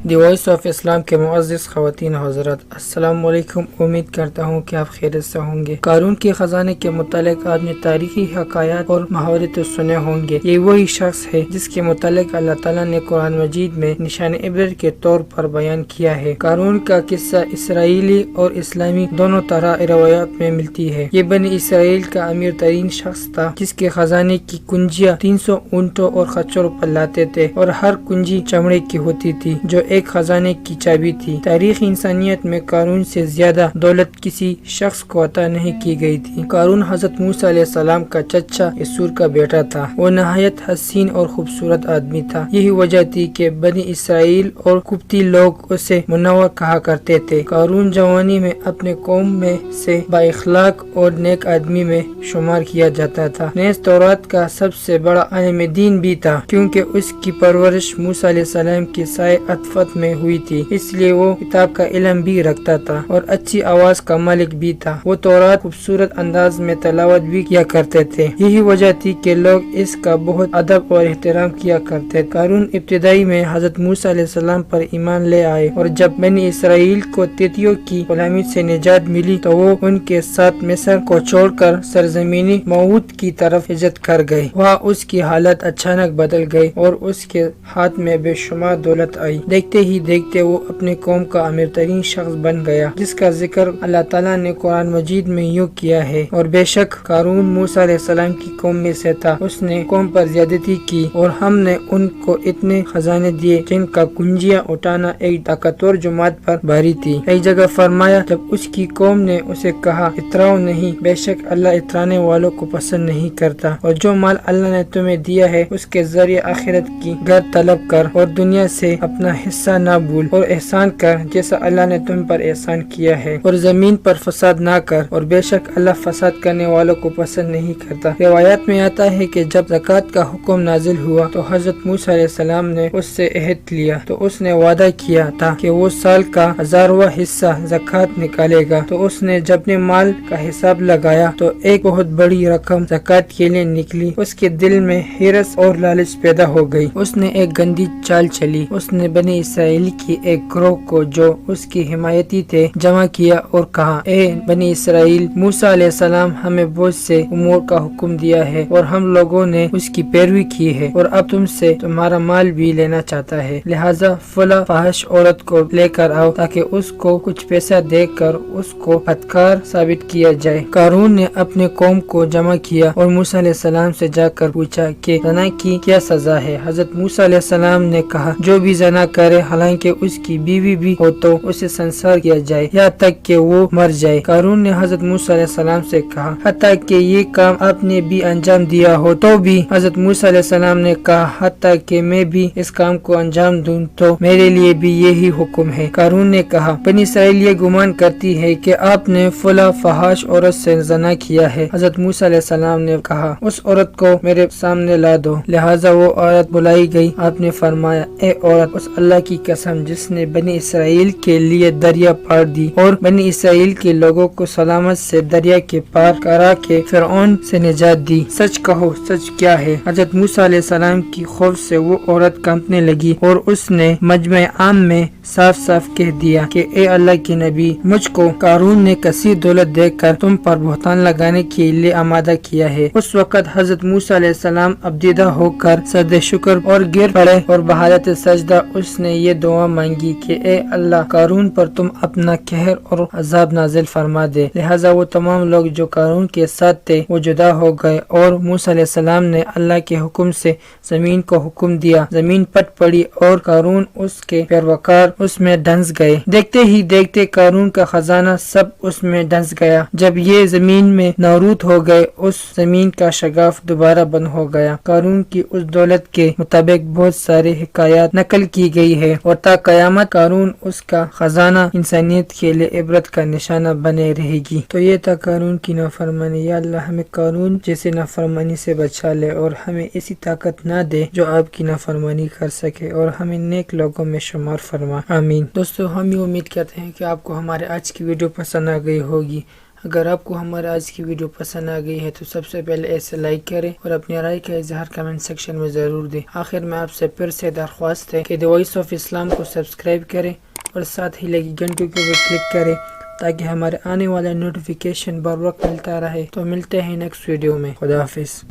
The voice of اسلام کے معزز خواتین حضرات، السلام علیکم۔ امید کرتا ہوں کہ آپ خیریت سے ہوں گے۔ قارون کے خزانے کے متعلق آپ نے تاریخی حکایات اور محاورے سنے ہوں گے۔ یہ وہی شخص ہے جس کے متعلق اللہ تعالیٰ نے قرآن مجید میں نشان عبرت کے طور پر بیان کیا ہے۔ قارون کا قصہ اسرائیلی اور اسلامی دونوں طرح روایات میں ملتی ہے۔ یہ بنی اسرائیل کا امیر ترین شخص تھا جس کے خزانے کی کنجیاں 300 اونٹوں اور خچروں پر لاتے تھے اور ہر کنجی چمڑے کی ہوتی تھی جو ایک خزانے کی چابی تھی۔ تاریخ انسانیت میں قارون سے زیادہ دولت کسی شخص کو عطا نہیں کی گئی تھی۔ قارون حضرت موسیٰ علیہ السلام کا چچا یسور کا بیٹا تھا۔ وہ نہایت حسین اور خوبصورت آدمی تھا۔ یہی وجہ تھی کہ بنی اسرائیل اور قبطی لوگ اسے منور کہا کرتے تھے۔ قارون جوانی میں اپنے قوم میں سے با اخلاق اور نیک آدمی میں شمار کیا جاتا تھا۔ نیز تورات کا سب سے بڑا عالم دین بھی تھا کیونکہ اس کی پرورش موسیٰ علیہ السلام کے سائے عطفت میں ہوئی تھی، اس لیے وہ کتاب کا علم بھی رکھتا تھا اور اچھی آواز کا مالک بھی تھا۔ وہ تورات خوبصورت انداز میں تلاوت بھی کیا کرتے تھے۔ یہی وجہ تھی کہ لوگ اس کا بہت ادب اور احترام کیا کرتے۔ قارون ابتدائی میں حضرت موسیٰ علیہ السلام پر ایمان لے آئے اور جب بنی اسرائیل کو تیتیوں کی غلامی سے نجات ملی تو وہ ان کے ساتھ مصر کو چھوڑ کر سرزمین موعود کی طرف ہجرت کر گئے۔ وہاں اس کی حالت اچانک بدل گئی اور اس کے ہاتھ میں بے شمار دولت آئی۔ دیکھتے ہی دیکھتے وہ اپنے قوم کا امیر ترین شخص بن گیا، جس کا ذکر اللہ تعالیٰ نے قرآن مجید میں یوں کیا ہے، اور بے شک قارون موسیٰ علیہ السلام کی قوم میں سے تھا۔ اس نے قوم پر زیادتی کی اور ہم نے ان کو اتنے خزانے دیے جن کا کنجیاں اٹھانا ایک طاقتور جماعت پر بھاری تھی۔ ایک جگہ فرمایا، جب اس کی قوم نے اسے کہا اتراؤ نہیں، بے شک اللہ اترانے والوں کو پسند نہیں کرتا، اور جو مال اللہ نے تمہیں دیا ہے اس کے ذریعے آخرت کی گھر طلب کر اور دنیا سے اپنا حصہ نہ بھول، اور احسان کر جیسا اللہ نے تم پر احسان کیا ہے، اور زمین پر فساد نہ کر، اور بے شک اللہ فساد کرنے والوں کو پسند نہیں کرتا۔ روایات میں آتا ہے کہ جب زکوٰۃ کا حکم نازل ہوا تو حضرت موسیٰ علیہ السلام نے اس سے عہد لیا، تو اس نے وعدہ کیا تھا کہ وہ سال کا 1000واں حصہ زکوٰۃ نکالے گا۔ تو اس نے جب اپنے مال کا حساب لگایا تو ایک بہت بڑی رقم زکوٰۃ کے لیے نکلی۔ اس کے دل میں حرص اور لالچ پیدا ہو گئی۔ اس نے ایک گندی چال چلی۔ اس نے بنی اسرائیل کی ایک گروہ کو جو اس کی حمایتی تھے جمع کیا اور کہا، اے بنی اسرائیل، موسیٰ علیہ السلام ہمیں بہت سے امور کا حکم دیا ہے اور ہم لوگوں نے اس کی پیروی کی ہے، اور اب تم سے تمہارا مال بھی لینا چاہتا ہے، لہٰذا فلاں فاحش عورت کو لے کر آؤ تاکہ اس کو کچھ پیسہ دے کر اس کو بدکار ثابت کیا جائے۔ قارون نے اپنے قوم کو جمع کیا اور موسیٰ علیہ السلام سے جا کر پوچھا کہ زنا کی کیا سزا ہے۔ حضرت موسیٰ علیہ السلام نے کہا، جو بھی زنا کرے حالانکہ اس کی بیوی بھی ہو تو اسے سنسار کیا جائے یہاں تک کہ وہ مر جائے۔ قارون نے حضرت موسیٰ علیہ السلام سے کہا، حتیٰ کہ یہ کام آپ نے بھی انجام دیا ہو تو بھی؟ حضرت موسیٰ علیہ السلام نے کہا، حتیٰ کہ میں بھی اس کام کو انجام دوں تو میرے لیے بھی یہی حکم ہے۔ قارون نے کہا، بنی اسرائیل یہ گمان کرتی ہے کہ آپ نے فلاں فحش عورت سے زنا کیا ہے۔ حضرت موسیٰ علیہ السلام نے کہا، اس عورت کو میرے سامنے لا دو۔ لہٰذا وہ عورت بلائی گئی۔ آپ نے فرمایا، اے عورت، اس اللہ کی قسم جس نے بنی اسرائیل کے لیے دریا پار دی اور بنی اسرائیل کے لوگوں کو سلامت سے دریا کے پار کرا کے فرعون سے نجات دی، سچ کہو سچ کیا ہے؟ حضرت موسیٰ علیہ السلام کی خوف سے وہ عورت کانپنے لگی اور اس نے مجمع عام میں صاف صاف کہہ دیا کہ اے اللہ کے نبی، مجھ کو قارون نے کثیر دولت دے کر تم پر بہتان لگانے کے لیے آمادہ کیا ہے۔ اس وقت حضرت موسیٰ علیہ السلام ابدیدہ ہو کر سجد شکر اور گر پڑے اور بحالت سجدہ اس نے یہ دعا مانگی کہ اے اللہ، قارون پر تم اپنا قہر اور عذاب نازل فرما دے۔ لہٰذا وہ تمام لوگ جو قارون کے ساتھ تھے وہ جدا ہو گئے اور موسیٰ علیہ السلام نے اللہ کے حکم سے زمین کو حکم دیا، زمین پٹ پڑی اور قارون اس کے پیروکار اس میں ڈھنس گئے۔ دیکھتے ہی دیکھتے قارون کا خزانہ سب اس میں ڈھنس گیا۔ جب یہ زمین میں نابود ہو گئے، اس زمین کا شگاف دوبارہ بند ہو گیا۔ قارون کی اس دولت کے مطابق بہت سارے حکایات نقل کی گئی ہے اور تا قیامت قارون اس کا خزانہ انسانیت کے لیے عبرت کا نشانہ بنے رہے گی۔ تو یہ تھا قارون کی نافرمانی۔ یا اللہ ہمیں قارون جیسے نافرمانی سے بچا لے اور ہمیں ایسی طاقت نہ دے جو آپ کی نافرمانی کر سکے، اور ہمیں نیک لوگوں میں شمار فرما، آمین۔ دوستو، ہم یہ امید کرتے ہیں کہ آپ کو ہمارے آج کی ویڈیو پسند آ گئی ہوگی۔ اگر آپ کو ہمارا آج کی ویڈیو پسند آ گئی ہے تو سب سے پہلے ایسے لائک کریں اور اپنی رائے کا اظہار کمنٹ سیکشن میں ضرور دیں۔ آخر میں آپ سے پھر سے درخواست ہے کہ دی وائس آف اسلام کو سبسکرائب کریں اور ساتھ ہی لگی گھنٹی کے اوپر کلک کریں تاکہ ہمارے آنے والا نوٹیفیکیشن بر وقت ملتا رہے۔ تو ملتے ہیں نیکسٹ ویڈیو میں۔ خدا حافظ۔